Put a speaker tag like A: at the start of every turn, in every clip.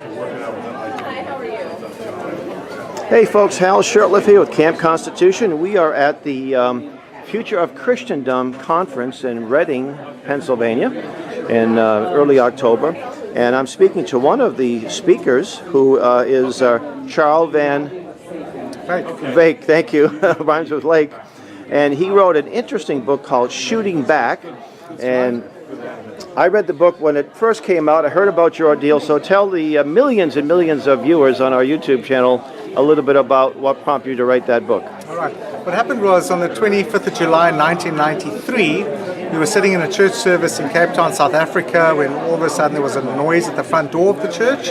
A: Hi, how are you?
B: Hey folks, Hal Shurtleff here with Camp Constitution. We are at the Future of Christendom Conference in Reading, Pennsylvania in early October. And I'm speaking to one of the speakers who is Charl Van Wyk, thank you, rhymes with lake. And he wrote an interesting book called Shooting Back. And I read the book when it first came out. I heard about your ordeal, so tell the millions and millions of viewers on our YouTube channel a little bit about what prompted you to write that book.
C: All right. What happened was on the 25th of July 1993, we were sitting in a church service in Cape Town, South Africa, when all of a sudden there was a noise at the front door of the church,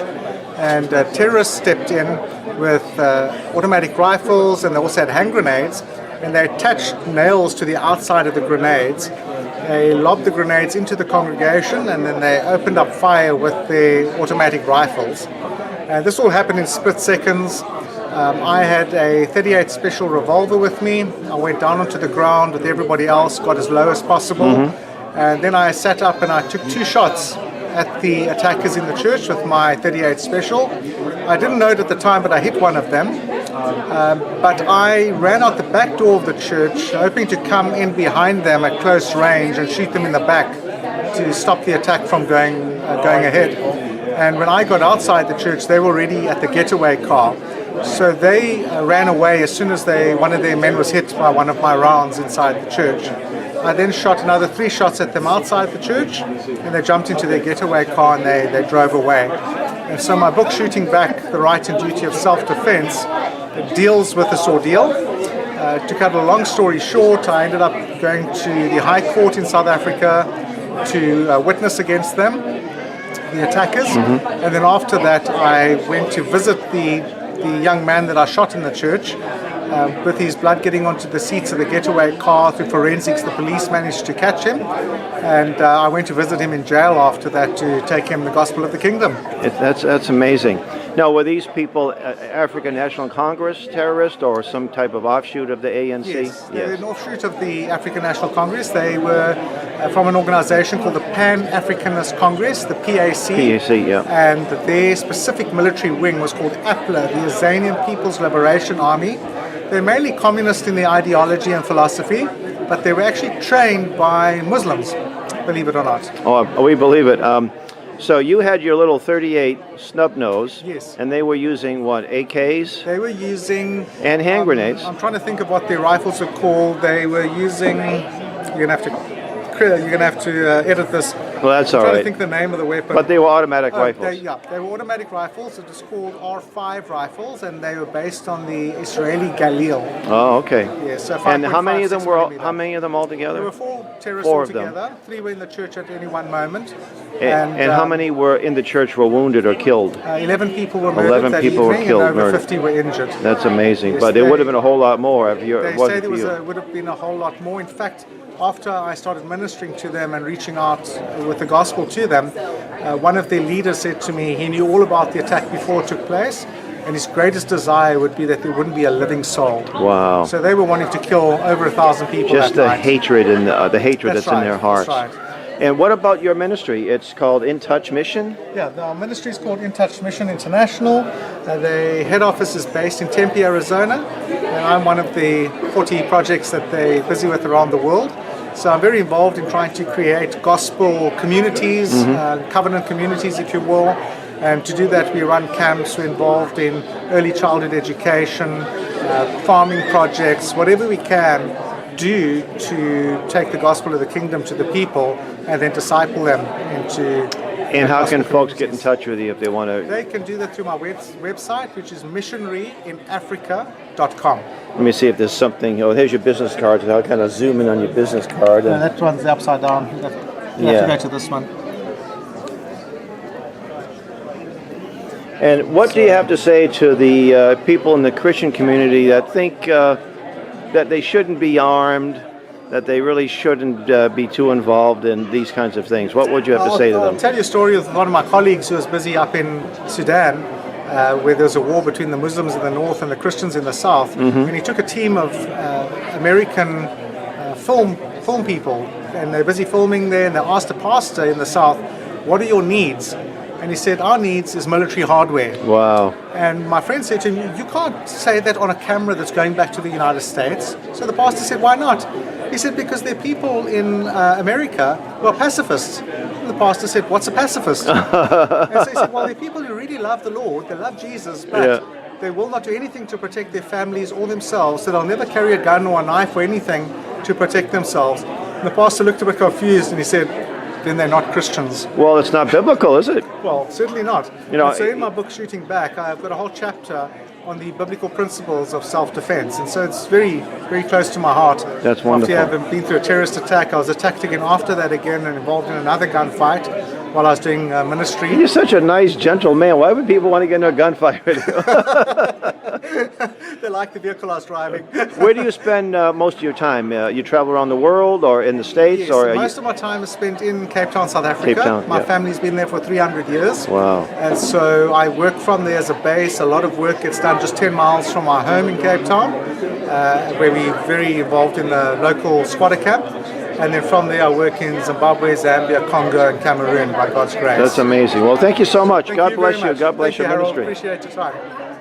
C: and terrorists stepped in with automatic rifles, and they also had hand grenades, and they attached nails to the outside of the grenades. They lobbed the grenades into the congregation, and then they opened up fire with their automatic rifles. This all happened in split seconds. I had a .38 special revolver with me. I went down onto the ground with everybody else, got as low as possible, and then I sat up and I took 2 shots at the attackers in the church with my .38 special. I didn't know it at the time, but I hit one of them. But I ran out the back door of the church, hoping to come in behind them at close range and shoot them in the back to stop the attack from going ahead. And when I got outside the church, they were already at the getaway car. So they ran away as soon as one of their men was hit by one of my rounds inside the church. I then shot another 3 shots at them outside the church, and they jumped into their getaway car and they drove away. And so my book, Shooting Back, The Right and Duty of Self-Defense, deals with this ordeal. To cut a long story short, I ended up going to the High Court in South Africa to witness against them, the attackers. And then after that, I went to visit the young man that I shot in the church. With his blood getting onto the seats of the getaway car through forensics, the police managed to catch him, and I went to visit him in jail after that to take him the gospel of the kingdom.
B: That's amazing. Now, were these people African National Congress terrorists or some type of offshoot of the ANC?
C: Yes, they were an offshoot of the African National Congress. They were from an organization called the Pan-Africanist Congress, the PAC.
B: PAC, yeah.
C: And their specific military wing was called APLA, the Azanian People's Liberation Army. They're mainly communist in their ideology and philosophy, but they were actually trained by Muslims, believe it or not.
B: Oh, we believe it. So you had your little .38 snub nose,
C: yes,
B: and they were using what, AKs?
C: They were using
B: and hand grenades.
C: I'm trying to think of what their rifles were called. They were using. You're gonna have to edit this.
B: Well, that's all
C: I'm trying
B: right.
C: to think the name of the weapon.
B: But they were automatic rifles.
C: They were automatic rifles. It was called R5 rifles, and they were based on the Israeli Galil.
B: Oh, okay.
C: Yeah, so
B: and how many of them were? How many of them altogether?
C: There were 4 terrorists altogether. 3 were in the church at any one moment.
B: And how many were in the church were wounded or killed?
C: 11 people were murdered.
B: 11 people were killed,
C: and over 50 were injured.
B: That's amazing.
C: Yes,
B: but there would have been a whole lot more if you.
C: They say there would have been a whole lot more. In fact, after I started ministering to them and reaching out with the gospel to them, one of their leaders said to me he knew all about the attack before it took place, and his greatest desire would be that there wouldn't be a living soul.
B: Wow.
C: So they were wanting to kill over 1,000 people.
B: Just
C: that
B: the
C: night.
B: hatred and the hatred that's in their hearts.
C: That's right.
B: And what about your ministry? It's called In Touch Mission?
C: Yeah, our ministry is called In Touch Mission International. The head office is based in Tempe, Arizona, and I'm one of the 40 projects that they're busy with around the world. So I'm very involved in trying to create gospel communities, covenant communities, if you will. And to do that, we run camps. We're involved in early childhood education, farming projects, whatever we can do to take the gospel of the kingdom to the people and then disciple them into.
B: And how can folks get in touch with you if they want to?
C: They can do that through my website, which is missionaryinafrica.com.
B: Let me see if there's something. Oh, here's your business card. So I'll kind of zoom in on your business card.
C: No, that one's upside down. You have to go to this one.
B: And what do you have to say to the people in the Christian community that think that they shouldn't be armed, that they really shouldn't be too involved in these kinds of things? What would you have to say to them?
C: I'll tell you a story of one of my colleagues who was busy up in Sudan, where there was a war between the Muslims in the north and the Christians in the south. And he took a team of American film people, and they're busy filming there, and they asked the pastor in the south, what are your needs? and he said, our needs is military hardware.
B: Wow.
C: And my friend said to him, you can't say that on a camera that's going back to the United States. So the pastor said, why not? He said, because there are people in America who are pacifists. And the pastor said, what's a pacifist? And so he said, well, there are people who really love the Lord, they love Jesus, but they will not do anything to protect their families or themselves, so they'll never carry a gun or a knife or anything to protect themselves. And the pastor looked a bit confused and he said, then they're not Christians.
B: Well, it's not biblical, is it?
C: Well, certainly not.
B: You know,
C: and so in my book, Shooting Back, I've got a whole chapter on the biblical principles of self-defense, and so it's very, very close to my heart.
B: That's wonderful.
C: After having been through a terrorist attack, I was attacked again after that again and involved in another gunfight while I was doing ministry.
B: You're such a nice, gentle man. Why would people want to get into a gunfight with
C: They like the vehicle I was driving.
B: you? Where do you spend most of your time? You travel around the world or in the States?
C: Yes,
B: or
C: most of my time is spent in Cape Town, South Africa.
B: Cape Town,
C: my
B: yeah.
C: family's been there for 300 years.
B: Wow.
C: And so I work from there as a base. A lot of work gets done just 10 miles from our home in Cape Town, where we're very involved in the local squatter camp. And then from there I work in Zimbabwe, Zambia, Congo, and Cameroon by God's grace.
B: That's amazing. Well, thank you so much.
C: Thank
B: God
C: you
B: bless
C: very
B: you.
C: much.
B: God bless
C: Thank you,
B: your
C: Harold.
B: ministry.
C: Appreciate your time.